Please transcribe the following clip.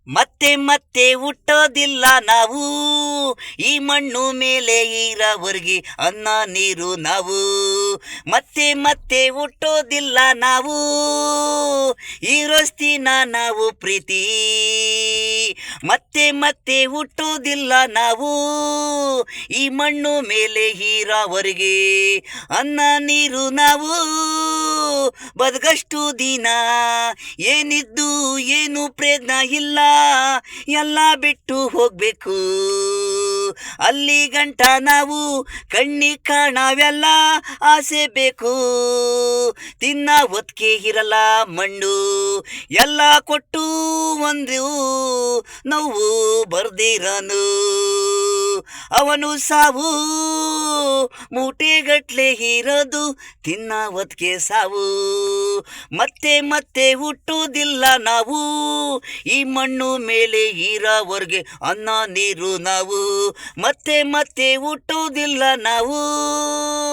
ಮತ್ತೆ ಮತ್ತೆ ಹುಟ್ಟೋದಿಲ್ಲ ನಾವು, ಈ ಮಣ್ಣು ಮೇಲೆ ಇರೋವರೆಗೆ ಅನ್ನ ನೀರು ನಾವು. ಮತ್ತೆ ಮತ್ತೆ ಹುಟ್ಟೋದಿಲ್ಲ ನಾವು, ಇರೋಸ್ತಿನ ನಾವು ಪ್ರೀತಿ. ಮತ್ತೆ ಮತ್ತೆ ಹುಟ್ಟೋದಿಲ್ಲ ನಾವು, ಈ ಮಣ್ಣು ಮೇಲೆ ಇರೋವರೆಗೆ ಅನ್ನ ನೀರು ನಾವು. ಬದುಕಷ್ಟು ದಿನ ಏನಿದ್ದು ಏನು ಪ್ರಯತ್ನ ಇಲ್ಲ, ಎಲ್ಲ ಬಿಟ್ಟು ಹೋಗ್ಬೇಕು ಅಲ್ಲಿ ಗಂಟ ನಾವು. ಕಣ್ಣಿ ಕಾಣವೆಲ್ಲ ಆಸೆ ಬೇಕು, ತಿನ್ನ ಹೊತ್ಕೆ ಇರಲ್ಲ ಮಣ್ಣು, ಎಲ್ಲ ಕೊಟ್ಟು ಒಂದು ನೋವು ಬರ್ದಿರನು. ಅವನು ಸಾವು ಮೂಟೆಗಟ್ಲೆ ಇರೋದು, ತಿನ್ನ ಹೊತ್ಕೆ ಸಾವು. ಮತ್ತೆ ಮತ್ತೆ ಹುಟ್ಟುವುದಿಲ್ಲ ನಾವು, ಈ ಮಣ್ಣು ಮೇಲೆ ಇರೋವರೆಗೆ ಅನ್ನ ನೀರು ನಾವು. ಮತ್ತೆ ಮತ್ತೆ ಹುಟ್ಟುವುದಿಲ್ಲ ನಾವು.